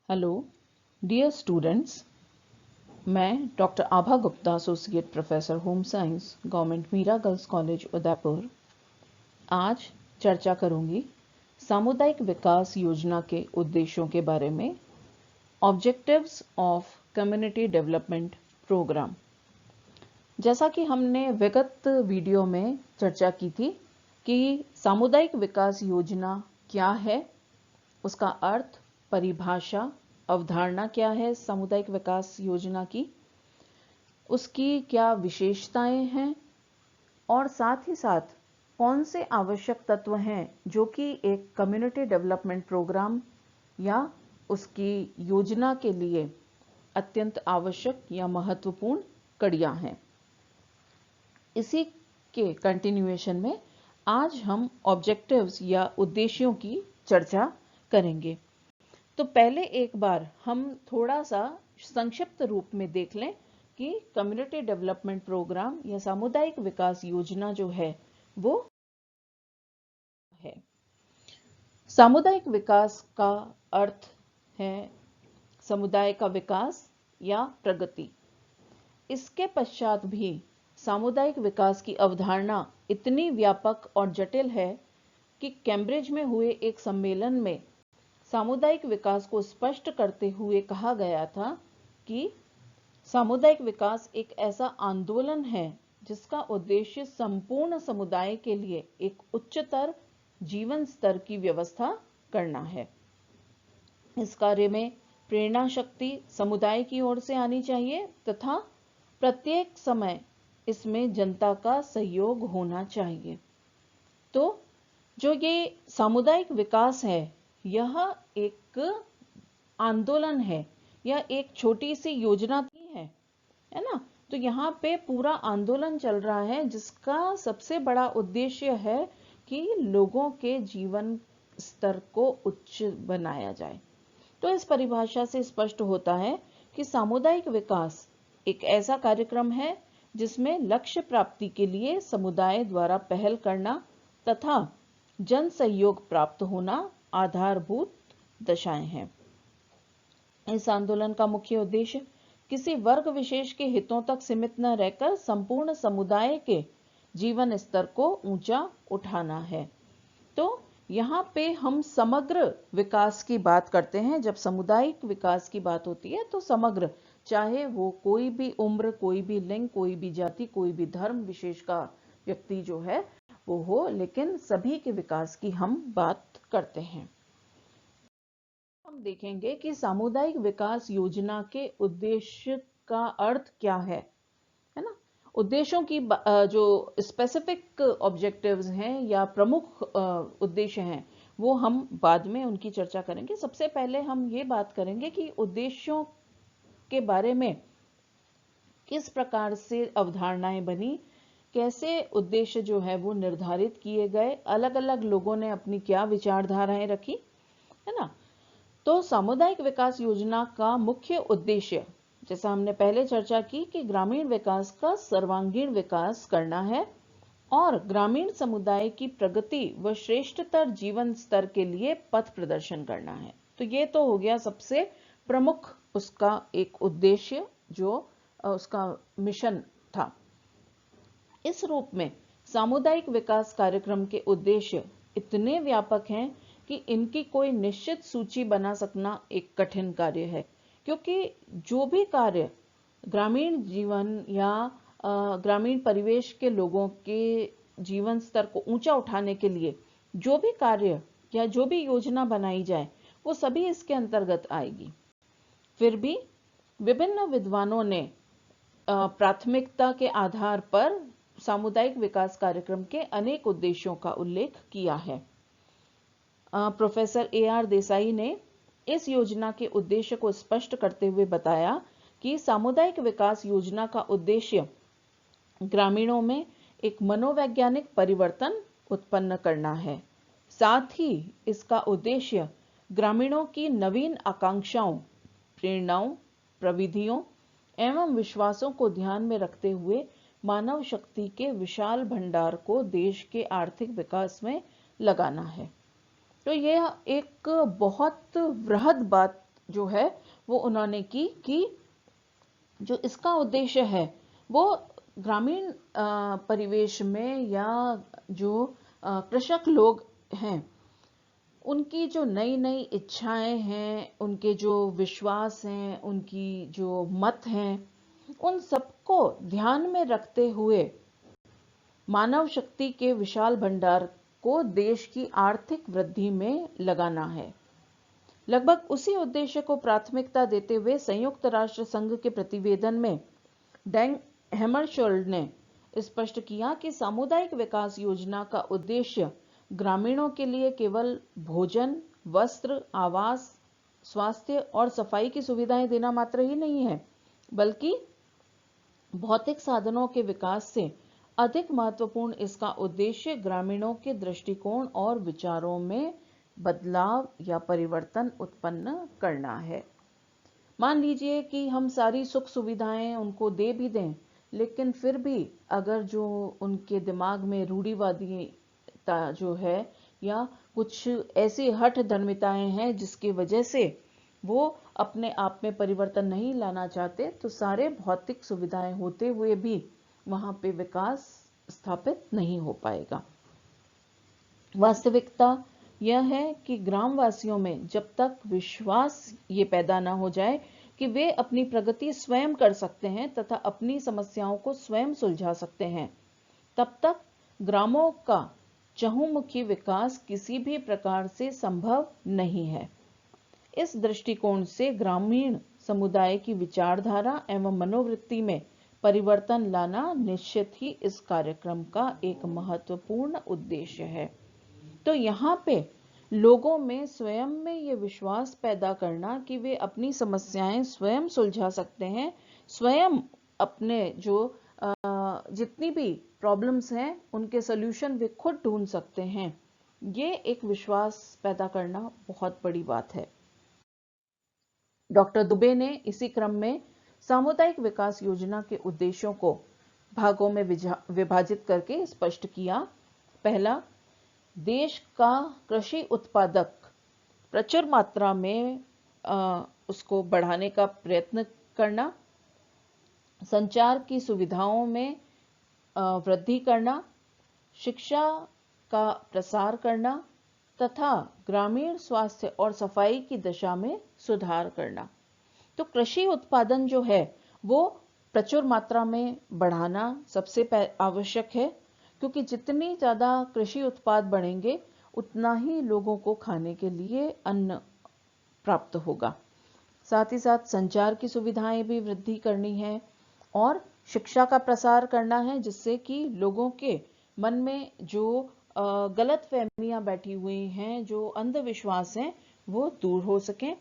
Hello dear students, मैं doctor Abha Gupta, associate professor home science, government Meera girls college Udaipur आज चर्चा करूंगी सामुदायिक विकास योजना के उद्देश्यों के बारे में। Objectives of community development program. जैसा कि हमने विगत वीडियो में चर्चा की थी कि सामुदायिक विकास योजना क्या है, उसका अर्थ, परिभाषा, अवधारणा क्या है सामुदायिक विकास योजना की, उसकी क्या विशेषताएं हैं और साथ ही साथ कौन से आवश्यक तत्व हैं जो कि एक कम्युनिटी डेवलपमेंट प्रोग्राम या उसकी योजना के लिए अत्यंत आवश्यक या महत्वपूर्ण कड़ियां हैं। इसी के कंटिन्यूएशन में आज हम ऑब्जेक्टिव्स या उद्देश्यों की चर्चा करेंगे। तो पहले एक बार हम थोड़ा सा संक्षिप्त रूप में देख लें कि कम्युनिटी डेवलपमेंट प्रोग्राम या सामुदायिक विकास योजना जो है वो है। सामुदायिक विकास का अर्थ है समुदाय का विकास या प्रगति। इसके पश्चात भी सामुदायिक विकास की अवधारणा इतनी व्यापक और जटिल है कि कैम्ब्रिज में हुए एक सम्मेलन में सामुदायिक विकास को स्पष्ट करते हुए कहा गया था कि सामुदायिक विकास एक ऐसा आंदोलन है जिसका उद्देश्य संपूर्ण समुदाय के लिए एक उच्चतर जीवन स्तर की व्यवस्था करना है। इस कार्य में प्रेरणा शक्ति समुदाय की ओर से आनी चाहिए तथा प्रत्येक समय इसमें जनता का सहयोग होना चाहिए। तो जो ये सामुदायिक विकास है यह एक आंदोलन है या एक छोटी सी योजना की है ना। तो यहाँ पे पूरा आंदोलन चल रहा है जिसका सबसे बड़ा उद्देश्य है कि लोगों के जीवन स्तर को उच्च बनाया जाए। तो इस परिभाषा से स्पष्ट होता है कि सामुदायिक विकास एक ऐसा कार्यक्रम है जिसमें लक्ष्य प्राप्ति के लिए समुदाय द्वारा पहल करना तथा जन सहयोग प्राप्त होना आधारभूत दशाएं हैं। इस आंदोलन का मुख्य उद्देश्य किसी वर्ग विशेष के हितों तक सीमित न रहकर संपूर्ण समुदाय के जीवन स्तर को ऊंचा उठाना है। तो यहाँ पे हम समग्र विकास की बात करते हैं। जब सामुदायिक विकास की बात होती है तो समग्र, चाहे वो कोई भी उम्र, कोई भी लिंग, कोई भी जाति, कोई भी धर्म विशेष का व्यक्ति जो है वो हो, लेकिन सभी के विकास की हम बात करते हैं। हम देखेंगे कि सामुदायिक विकास योजना के उद्देश्य का अर्थ क्या है ना। उद्देश्यों की जो स्पेसिफिक ऑब्जेक्टिव्स हैं या प्रमुख उद्देश्य हैं वो हम बाद में उनकी चर्चा करेंगे। सबसे पहले हम ये बात करेंगे कि उद्देश्यों के बारे में किस प्रकार से अवधारणाएं बनी, कैसे उद्देश्य जो है वो निर्धारित किए गए, अलग अलग लोगों ने अपनी क्या विचारधाराएं रखी, है ना। तो सामुदायिक विकास योजना का मुख्य उद्देश्य, जैसा हमने पहले चर्चा की, कि ग्रामीण विकास का सर्वांगीण विकास करना है और ग्रामीण समुदाय की प्रगति व श्रेष्ठतर जीवन स्तर के लिए पथ प्रदर्शन करना है। तो ये तो हो गया सबसे प्रमुख उसका एक उद्देश्य जो उसका मिशन था। इस रूप में सामुदायिक विकास कार्यक्रम के उद्देश्य इतने व्यापक हैं कि इनकी कोई निश्चित सूची बना सकना एक कठिन कार्य है, क्योंकि जो भी कार्य ग्रामीण जीवन या ग्रामीण परिवेश के लोगों के जीवन स्तर को ऊंचा उठाने के लिए जो भी कार्य या जो भी योजना बनाई जाए वो सभी इसके अंतर्गत आएगी। फिर भी विभिन्न विद्वानों ने प्राथमिकता के आधार पर सामुदायिक विकास कार्यक्रम के अनेक उद्देश्यों का उल्लेख किया है। प्रोफेसर AR देसाई ने इस योजना के उद्देश्य को स्पष्ट करते हुए बताया कि सामुदायिक विकास योजना का उद्देश्य ग्रामीणों में एक मनोवैज्ञानिक परिवर्तन उत्पन्न करना है। साथ ही इसका उद्देश्य ग्रामीणों की नवीन आकांक्षाओं, प्रेरणाओं, प्रविधियों एवं विश्वासों को ध्यान में रखते हुए मानव शक्ति के विशाल भंडार को देश के आर्थिक विकास में लगाना है। तो यह एक बहुत वृहद बात जो है वो उन्होंने की कि जो इसका उद्देश्य है वो ग्रामीण परिवेश में या जो कृषक लोग हैं उनकी जो नई नई इच्छाएं हैं, उनके जो विश्वास हैं, उनकी जो मत हैं, उन सबको ध्यान में रखते हुए मानव शक्ति के विशाल भंडार को देश की आर्थिक वृद्धि में लगाना है। लगभग उसी उद्देश्य को प्राथमिकता देते हुए संयुक्त राष्ट्र संघ के प्रतिवेदन में डैंग हैमरशोल्ड ने स्पष्ट किया कि सामुदायिक विकास योजना का उद्देश्य ग्रामीणों के लिए केवल भोजन, वस्त्र, आवास, स्वास्थ्य और सफाई की सुविधाएं देना मात्र ही नहीं है, बल्कि भौतिक साधनों के विकास से अधिक महत्वपूर्ण इसका उद्देश्य ग्रामीणों के दृष्टिकोण और विचारों में बदलाव या परिवर्तन उत्पन्न करना है। मान लीजिए कि हम सारी सुख सुविधाएं उनको दे भी दें, लेकिन फिर भी अगर जो उनके दिमाग में रूढ़िवादिता जो है या कुछ ऐसी हठ धर्मिताएं हैं जिसकी वजह से वो अपने आप में परिवर्तन नहीं लाना चाहते, तो सारे भौतिक सुविधाएं होते हुए भी वहां पे विकास स्थापित नहीं हो पाएगा। वास्तविकता यह है कि ग्रामवासियों में जब तक विश्वास ये पैदा ना हो जाए कि वे अपनी प्रगति स्वयं कर सकते हैं तथा अपनी समस्याओं को स्वयं सुलझा सकते हैं, तब तक ग्रामों का चहुमुखी विकास किसी भी प्रकार से संभव नहीं है। इस दृष्टिकोण से ग्रामीण समुदाय की विचारधारा एवं मनोवृत्ति में परिवर्तन लाना निश्चित ही इस कार्यक्रम का एक महत्वपूर्ण उद्देश्य है। तो यहाँ पे लोगों में स्वयं में ये विश्वास पैदा करना कि वे अपनी समस्याएं स्वयं सुलझा सकते हैं, स्वयं अपने जो जितनी भी प्रॉब्लम्स हैं उनके सॉल्यूशन वे खुद ढूंढ सकते हैं, ये एक विश्वास पैदा करना बहुत बड़ी बात है। डॉक्टर दुबे ने इसी क्रम में सामुदायिक विकास योजना के उद्देश्यों को भागों में विभाजित करके स्पष्ट किया। पहला, देश का कृषि उत्पादक प्रचुर मात्रा में उसको बढ़ाने का प्रयत्न करना, संचार की सुविधाओं में वृद्धि करना, शिक्षा का प्रसार करना तथा ग्रामीण स्वास्थ्य और सफाई की दशा में सुधार करना। तो कृषि उत्पादन जो है वो प्रचुर मात्रा में बढ़ाना सबसे आवश्यक है, क्योंकि जितनी ज़्यादा कृषि उत्पाद बढ़ेंगे उतना ही लोगों को खाने के लिए अन्न प्राप्त होगा। साथ ही साथ संचार की सुविधाएं भी वृद्धि करनी है और शिक्षा का प्रसार करना है, जिससे कि लोगों के मन में जो गलत फहमियां बैठी हुई हैं, जो अंधविश्वास हैं, वो दूर हो सकें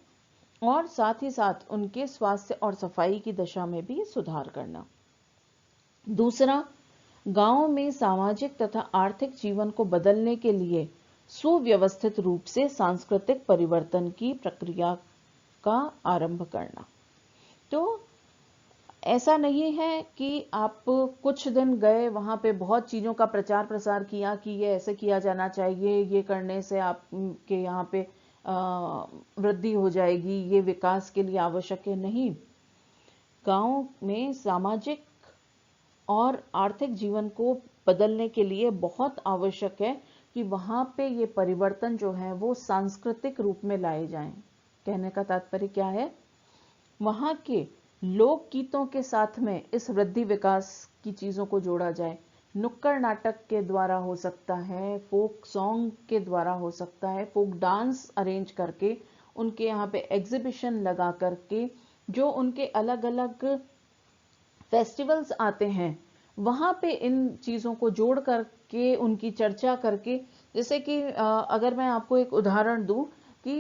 और साथ ही साथ उनके स्वास्थ्य और सफाई की दशा में भी सुधार करना। दूसरा, गांव में सामाजिक तथा आर्थिक जीवन को बदलने के लिए सुव्यवस्थित रूप से सांस्कृतिक परिवर्तन की प्रक्रिया का आरंभ करना। तो ऐसा नहीं है कि आप कुछ दिन गए वहां पे बहुत चीजों का प्रचार प्रसार किया कि ये ऐसे किया जाना चाहिए, ये करने से आपके यहाँ पे वृद्धि हो जाएगी, ये विकास के लिए आवश्यक है। नहीं, गांव में सामाजिक और आर्थिक जीवन को बदलने के लिए बहुत आवश्यक है कि वहां पे ये परिवर्तन जो है वो सांस्कृतिक रूप में लाए जाएं। कहने का तात्पर्य क्या है? वहां के लोक गीतों के साथ में इस वृद्धि विकास की चीजों को जोड़ा जाए। नुक्कड़ नाटक के द्वारा हो सकता है, फोक सॉन्ग के द्वारा हो सकता है, फोक डांस अरेंज करके उनके यहाँ पे एग्जीबिशन लगा करके जो उनके अलग अलग फेस्टिवल्स आते हैं वहां पे इन चीजों को जोड़ करके उनकी चर्चा करके, जैसे कि अगर मैं आपको एक उदाहरण दूं कि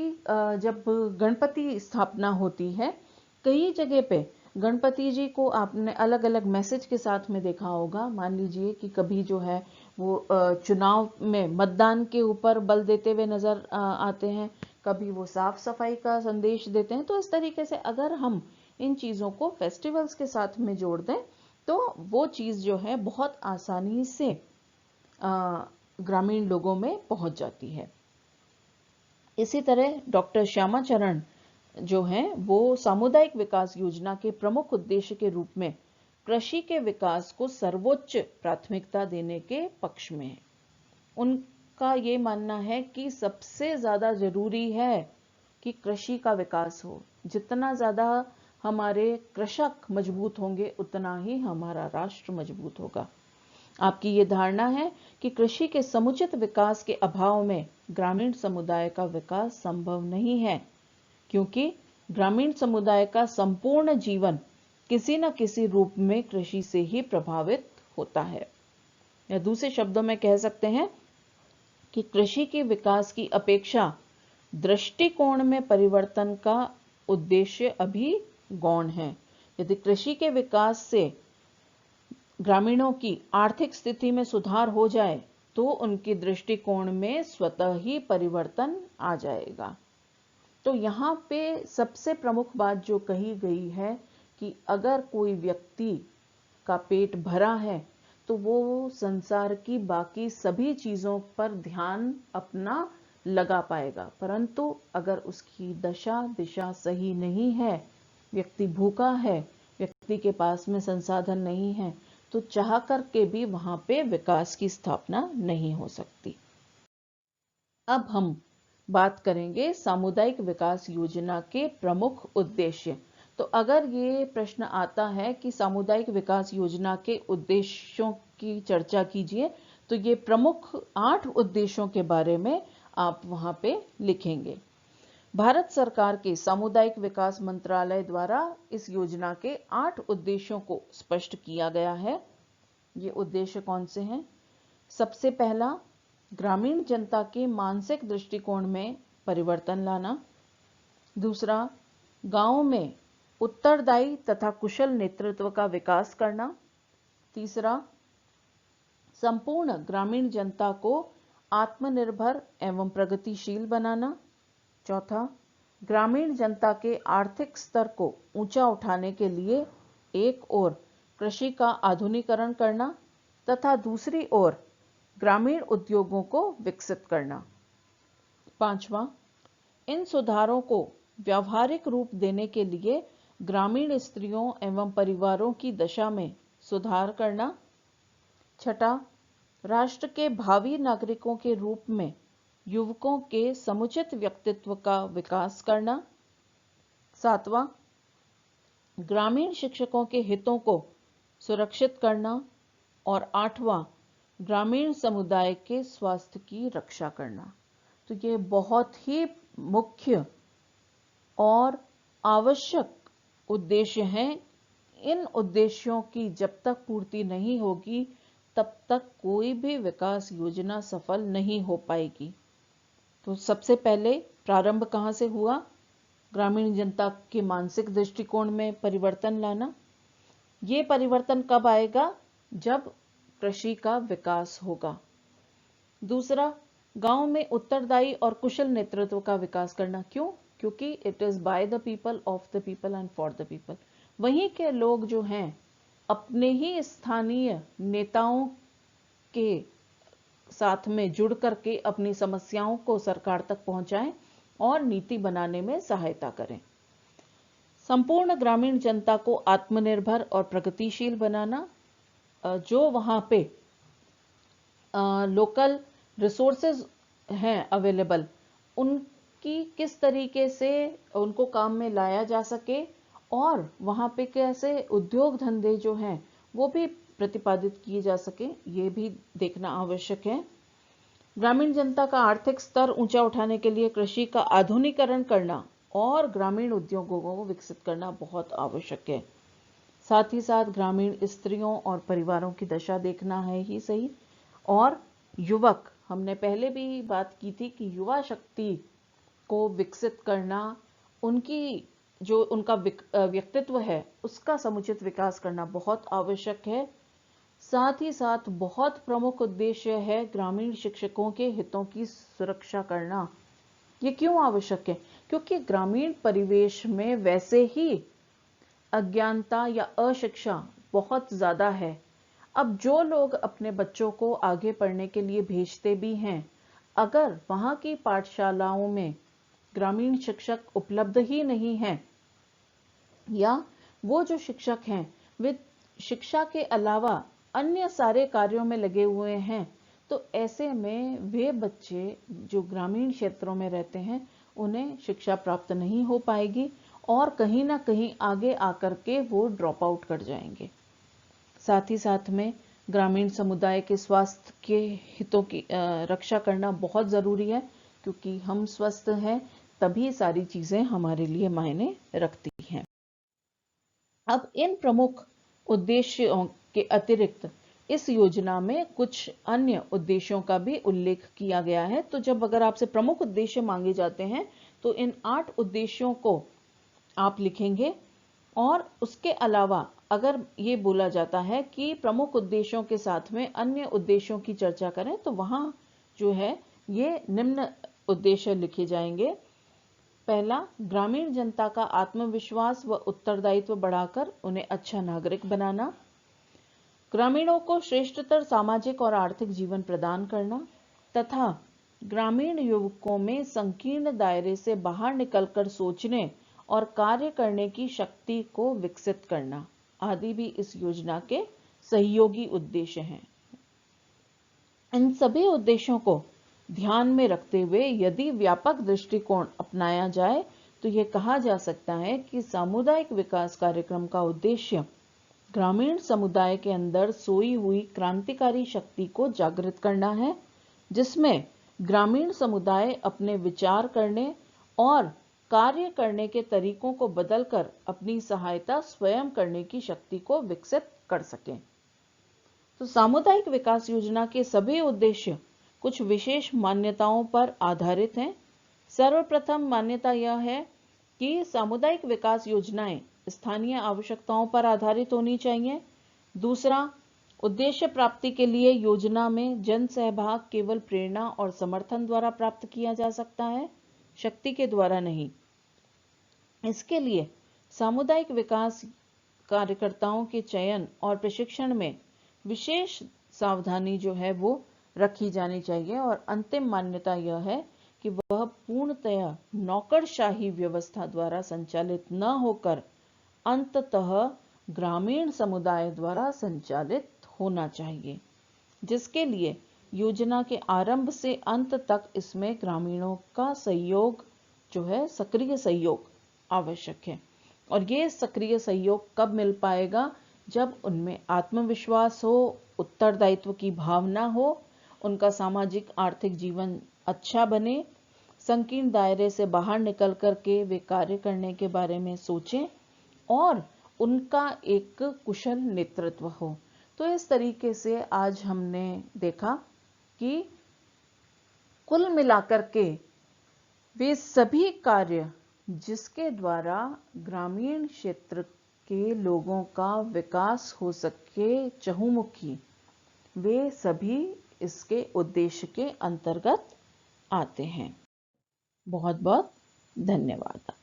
जब गणपति स्थापना होती है, कई जगह पे गणपति जी को आपने अलग अलग मैसेज के साथ में देखा होगा। मान लीजिए कि कभी जो है वो चुनाव में मतदान के ऊपर बल देते हुए नजर आते हैं, कभी वो साफ सफाई का संदेश देते हैं। तो इस तरीके से अगर हम इन चीजों को फेस्टिवल्स के साथ में जोड़ दें तो वो चीज जो है बहुत आसानी से ग्रामीण लोगों में पहुंच जाती है। इसी तरह डॉक्टर श्यामाचरण जो हैं वो सामुदायिक विकास योजना के प्रमुख उद्देश्य के रूप में कृषि के विकास को सर्वोच्च प्राथमिकता देने के पक्ष में है। उनका ये मानना है कि सबसे ज्यादा जरूरी है कि कृषि का विकास हो। जितना ज्यादा हमारे कृषक मजबूत होंगे उतना ही हमारा राष्ट्र मजबूत होगा। आपकी ये धारणा है कि कृषि के समुचित विकास के अभाव में ग्रामीण समुदाय का विकास संभव नहीं है, क्योंकि ग्रामीण समुदाय का संपूर्ण जीवन किसी न किसी रूप में कृषि से ही प्रभावित होता है। या दूसरे शब्दों में कह सकते हैं कि कृषि के विकास की अपेक्षा दृष्टिकोण में परिवर्तन का उद्देश्य अभी गौण है। यदि कृषि के विकास से ग्रामीणों की आर्थिक स्थिति में सुधार हो जाए तो उनके दृष्टिकोण में स्वतः ही परिवर्तन आ जाएगा। तो यहाँ पे सबसे प्रमुख बात जो कही गई है कि अगर कोई व्यक्ति का पेट भरा है तो वो संसार की बाकी सभी चीजों पर ध्यान अपना लगा पाएगा, परंतु अगर उसकी दशा दिशा सही नहीं है, व्यक्ति भूखा है, व्यक्ति के पास में संसाधन नहीं है, तो चाह करके भी वहां पे विकास की स्थापना नहीं हो सकती। अब हम बात करेंगे सामुदायिक विकास योजना के प्रमुख उद्देश्य। तो अगर ये प्रश्न आता है कि सामुदायिक विकास योजना के उद्देश्यों की चर्चा कीजिए, तो ये प्रमुख 8 उद्देश्यों के बारे में आप वहां पे लिखेंगे। भारत सरकार के सामुदायिक विकास मंत्रालय द्वारा इस योजना के 8 उद्देश्यों को स्पष्ट किया गया है। ये उद्देश्य कौन से हैं? सबसे पहला, ग्रामीण जनता के मानसिक दृष्टिकोण में परिवर्तन लाना। दूसरा, गांव में उत्तरदायी तथा कुशल नेतृत्व का विकास करना। तीसरा, संपूर्ण ग्रामीण जनता को आत्मनिर्भर एवं प्रगतिशील बनाना। चौथा, ग्रामीण जनता के आर्थिक स्तर को ऊंचा उठाने के लिए एक ओर कृषि का आधुनिकीकरण करना तथा दूसरी ओर ग्रामीण उद्योगों को विकसित करना। पांचवा, इन सुधारों को व्यावहारिक रूप देने के लिए ग्रामीण स्त्रियों एवं परिवारों की दशा में सुधार करना। छठा, राष्ट्र के भावी नागरिकों के रूप में युवकों के समुचित व्यक्तित्व का विकास करना। सातवां, ग्रामीण शिक्षकों के हितों को सुरक्षित करना। और आठवां, ग्रामीण समुदाय के स्वास्थ्य की रक्षा करना। तो ये बहुत ही मुख्य और आवश्यक उद्देश्य हैं। इन उद्देश्यों की जब तक पूर्ति नहीं होगी तब तक कोई भी विकास योजना सफल नहीं हो पाएगी। तो सबसे पहले प्रारंभ कहां से हुआ? ग्रामीण जनता के मानसिक दृष्टिकोण में परिवर्तन लाना। ये परिवर्तन कब आएगा? जब कृषि का विकास होगा। दूसरा, गांव में उत्तरदायी और कुशल नेतृत्व का विकास करना। क्यों? क्योंकि it is by the people, of the people and for the people. वहीं के लोग जो हैं अपने ही स्थानीय नेताओं के साथ में जुड़ करके अपनी समस्याओं को सरकार तक पहुंचाएं और नीति बनाने में सहायता करें। संपूर्ण ग्रामीण जनता को आत्मनिर्भर और प्रगतिशील बनाना। जो वहां पे लोकल रिसोर्सेज हैं अवेलेबल, उनकी किस तरीके से उनको काम में लाया जा सके और वहां पे कैसे उद्योग धंधे जो हैं वो भी प्रतिपादित किए जा सके, ये भी देखना आवश्यक है। ग्रामीण जनता का आर्थिक स्तर ऊंचा उठाने के लिए कृषि का आधुनिकीकरण करना और ग्रामीण उद्योगों को विकसित करना बहुत आवश्यक है। साथ ही साथ ग्रामीण स्त्रियों और परिवारों की दशा देखना है ही सही। और युवक, हमने पहले भी बात की थी कि युवा शक्ति को विकसित करना, उनकी जो उनका व्यक्तित्व है उसका समुचित विकास करना बहुत आवश्यक है। साथ ही साथ बहुत प्रमुख उद्देश्य है ग्रामीण शिक्षकों के हितों की सुरक्षा करना। ये क्यों आवश्यक है? क्योंकि ग्रामीण परिवेश में वैसे ही अज्ञानता या अशिक्षा बहुत ज्यादा है। अब जो लोग अपने बच्चों को आगे पढ़ने के लिए भेजते भी हैं, अगर वहां की पाठशालाओं में ग्रामीण शिक्षक उपलब्ध ही नहीं हैं, या वो जो शिक्षक हैं वे शिक्षा के अलावा अन्य सारे कार्यों में लगे हुए हैं, तो ऐसे में वे बच्चे जो ग्रामीण क्षेत्रों में रहते हैं उन्हें शिक्षा प्राप्त नहीं हो पाएगी और कहीं ना कहीं आगे आकर के वो ड्रॉप आउट कर जाएंगे। साथ ही साथ में ग्रामीण समुदाय के स्वास्थ्य के हितों की रक्षा करना बहुत ज़रूरी है, क्योंकि हम स्वस्थ हैं तभी सारी चीज़ें हमारे लिए मायने रखती हैं। अब इन प्रमुख उद्देश्यों के अतिरिक्त इस योजना में कुछ अन्य उद्देश्यों का भी उल्लेख किया गया है। तो जब अगर आपसे प्रमुख उद्देश्य मांगे जाते हैं तो इन 8 उद्देश्यों को आप लिखेंगे, और उसके अलावा अगर ये बोला जाता है कि प्रमुख उद्देश्यों के साथ में अन्य उद्देश्यों की चर्चा करें तो वहां जो है ये निम्न उद्देश्य लिखे जाएंगे। पहला, ग्रामीण जनता का आत्मविश्वास व उत्तरदायित्व बढ़ाकर उन्हें अच्छा नागरिक बनाना, ग्रामीणों को श्रेष्ठतर सामाजिक और आर्थिक जीवन प्रदान करना तथा ग्रामीण युवकों में संकीर्ण दायरे से बाहर निकलकर सोचने और कार्य करने की शक्ति को विकसित करना आदि भी इस योजना के सहयोगी उद्देश्य हैं। इन सभी उद्देश्यों को ध्यान में रखते हुए यदि व्यापक दृष्टिकोण अपनाया जाए तो यह कहा जा सकता है कि सामुदायिक विकास कार्यक्रम का उद्देश्य ग्रामीण समुदाय के अंदर सोई हुई क्रांतिकारी शक्ति को जागृत करना है, जिसमें ग्रामीण समुदाय अपने विचार करने और कार्य करने के तरीकों को बदलकर अपनी सहायता स्वयं करने की शक्ति को विकसित कर सकें। तो सामुदायिक विकास योजना के सभी उद्देश्य कुछ विशेष मान्यताओं पर आधारित हैं। सर्वप्रथम मान्यता यह है कि सामुदायिक विकास योजनाएं स्थानीय आवश्यकताओं पर आधारित होनी चाहिए। दूसरा, उद्देश्य प्राप्ति के लिए योजना में जन सहभाग केवल प्रेरणा और समर्थन द्वारा प्राप्त किया जा सकता है, शक्ति के द्वारा नहीं। इसके लिए सामुदायिक विकास कार्यकर्ताओं के चयन और प्रशिक्षण में विशेष सावधानी जो है वो रखी जानी चाहिए। और अंतिम मान्यता यह है कि वह पूर्णतया नौकरशाही व्यवस्था द्वारा संचालित न होकर अंततः ग्रामीण समुदाय द्वारा संचालित होना चाहिए, जिसके लिए योजना के आरंभ से अंत तक इसमें ग्रामीणों का सहयोग जो है, सक्रिय सहयोग आवश्यक है। और ये सक्रिय सहयोग कब मिल पाएगा? जब उनमें आत्मविश्वास हो, उत्तरदायित्व की भावना हो, उनका सामाजिक आर्थिक जीवन अच्छा बने, संकीर्ण दायरे से बाहर निकल करके वे कार्य करने के बारे में सोचें और उनका एक कुशल नेतृत्व हो। तो इस तरीके से आज हमने देखा कि कुल मिलाकर के वे सभी कार्य जिसके द्वारा ग्रामीण क्षेत्र के लोगों का विकास हो सके चहुमुखी, वे सभी इसके उद्देश्य के अंतर्गत आते हैं। बहुत बहुत धन्यवाद।